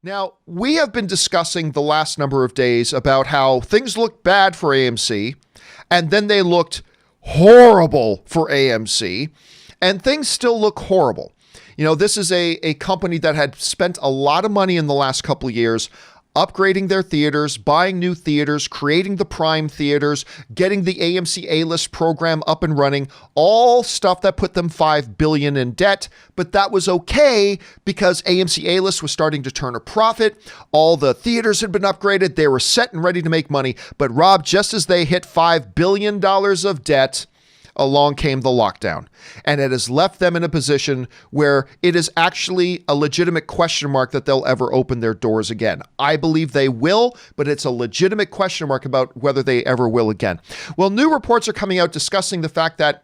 Now, we have been discussing the last number of days about how things looked bad for AMC, and then they looked horrible for AMC, and things still look horrible. You know, this is a company that had spent a lot of money in the last couple of years upgrading their theaters, buying new theaters, creating the Prime theaters, getting the AMC A-List program up and running, all stuff that put them $5 billion in debt. But that was okay because AMC A-List was starting to turn a profit. All the theaters had been upgraded. They were set and ready to make money. But Rob, just as they hit $5 billion of debt, along came the lockdown, and it has left them in a position where it is actually a legitimate question mark that they'll ever open their doors again. I believe they will, but it's a legitimate question mark about whether they ever will again. Well, new reports are coming out discussing the fact that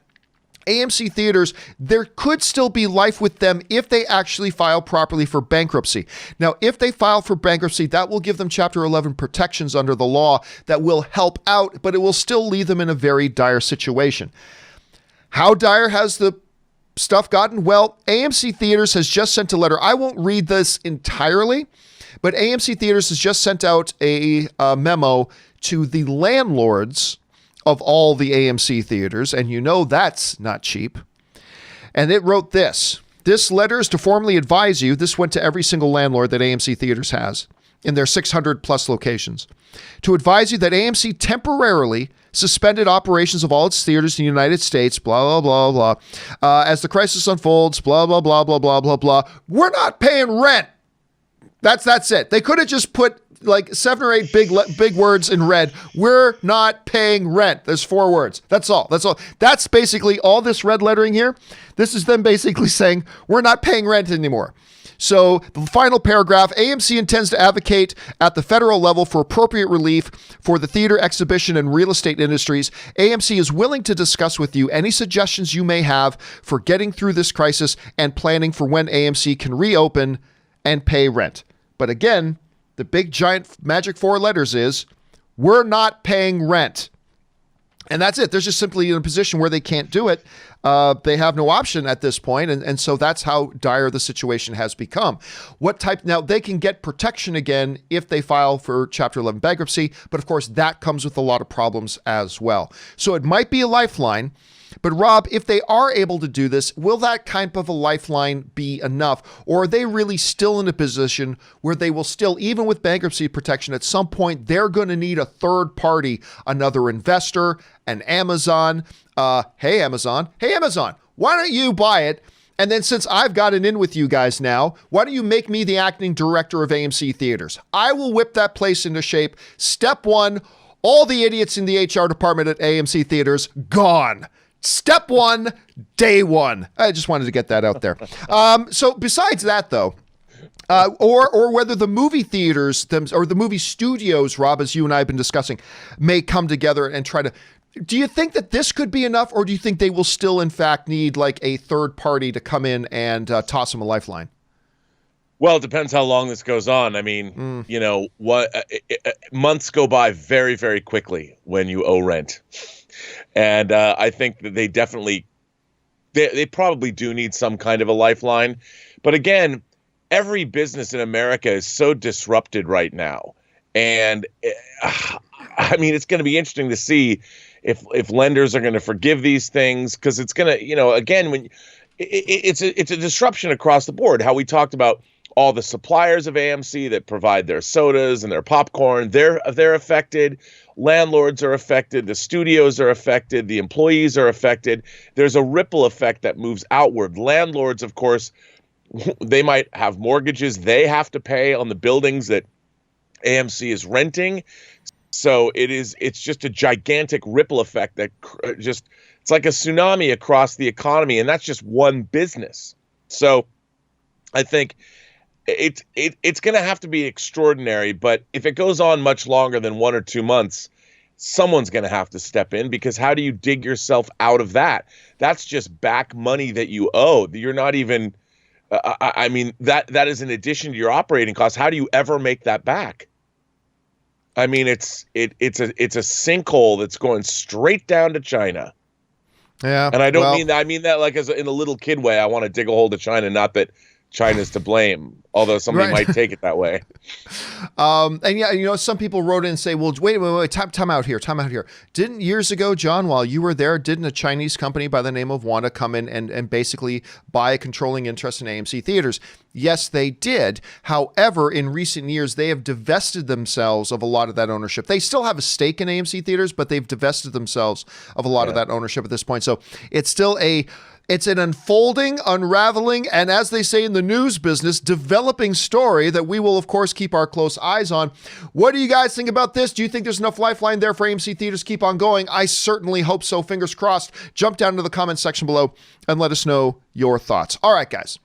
AMC Theatres, there could still be life with them if they actually file properly for bankruptcy. Now, if they file for bankruptcy, that will give them Chapter 11 protections under the law that will help out, but it will still leave them in a very dire situation. How dire has the stuff gotten? Well, AMC Theatres has just sent a letter. I won't read this entirely, but AMC Theatres has just sent out a memo to the landlords of all the AMC theaters, and you know that's not cheap. And it wrote this. This letter is to formally advise you, this went to every single landlord that AMC Theatres has in their 600 plus locations, to advise you that AMC temporarily suspended operations of all its theaters in the United States, blah, blah, blah, blah. As the crisis unfolds, blah, blah, blah, blah, blah, blah, blah. We're not paying rent. That's it. They could have just put like 7 or 8 big words in red. We're not paying rent. There's 4 words. That's all. That's basically all this red lettering here. This is them basically saying we're not paying rent anymore. So the final paragraph, AMC intends to advocate at the federal level for appropriate relief for the theater, exhibition, and real estate industries. AMC is willing to discuss with you any suggestions you may have for getting through this crisis and planning for when AMC can reopen and pay rent. But again, the big giant magic 4 letters is, we're not paying rent. And that's it. They're just simply in a position where they can't do it. They have no option at this point, and so that's how dire the situation has become. Now, they can get protection again if they file for Chapter 11 bankruptcy, but of course, that comes with a lot of problems as well. So it might be a lifeline, but Rob, if they are able to do this, will that kind of a lifeline be enough? Or are they really still in a position where they will still, even with bankruptcy protection, at some point, they're going to need a third party, another investor, an Amazon. Hey, Amazon, why don't you buy it? And then since I've gotten in with you guys now, why don't you make me the acting director of AMC Theatres? I will whip that place into shape. Step 1, all the idiots in the HR department at AMC Theatres, gone. Step 1, day 1. I just wanted to get that out there. So besides that, though, or whether the movie theaters or the movie studios, Rob, as you and I have been discussing, may come together and try to. Do you think that this could be enough, or do you think they will still, in fact, need like a third party to come in and toss them a lifeline? Well, it depends how long this goes on. I mean, you know, months go by very, very quickly when you owe rent. And I think that they definitely, they probably do need some kind of a lifeline. But again, every business in America is so disrupted right now. And I mean, it's going to be interesting to see if lenders are going to forgive these things, because it's going to, you know, again, when it's a disruption across the board. How we talked about all the suppliers of AMC that provide their sodas and their popcorn, they're affected. Landlords are affected. The studios are affected. The employees are affected. There's a ripple effect that moves outward. Landlords, of course, they might have mortgages they have to pay on the buildings that AMC is renting. So it's just a gigantic ripple effect that it's like a tsunami across the economy, and that's just one business. So I think it's going to have to be extraordinary, but if it goes on much longer than 1 or 2 months, someone's going to have to step in, because how do you dig yourself out of that? That's just back money that you owe. You're not even I mean, that is in addition to your operating costs. How do you ever make that back? I mean, it's a sinkhole that's going straight down to China. Yeah. And I don't mean that. I mean that like in a little kid way. I want to dig a hole to China. Not that China's to blame, although somebody Right. might take it that way. And yeah, some people wrote in and say, well, wait, time out here. Didn't years ago, John, while you were there, didn't a Chinese company by the name of Wanda come in and basically buy a controlling interest in AMC Theatres? Yes, they did. However, in recent years, they have divested themselves of a lot of that ownership. They still have a stake in AMC Theatres, but they've divested themselves of a lot of that ownership at this point. So it's still it's an unfolding, unraveling, and as they say in the news business, developing story that we will, of course, keep our close eyes on. What do you guys think about this? Do you think there's enough lifeline there for AMC Theatres to keep on going? I certainly hope so. Fingers crossed. Jump down to the comments section below and let us know your thoughts. All right, guys.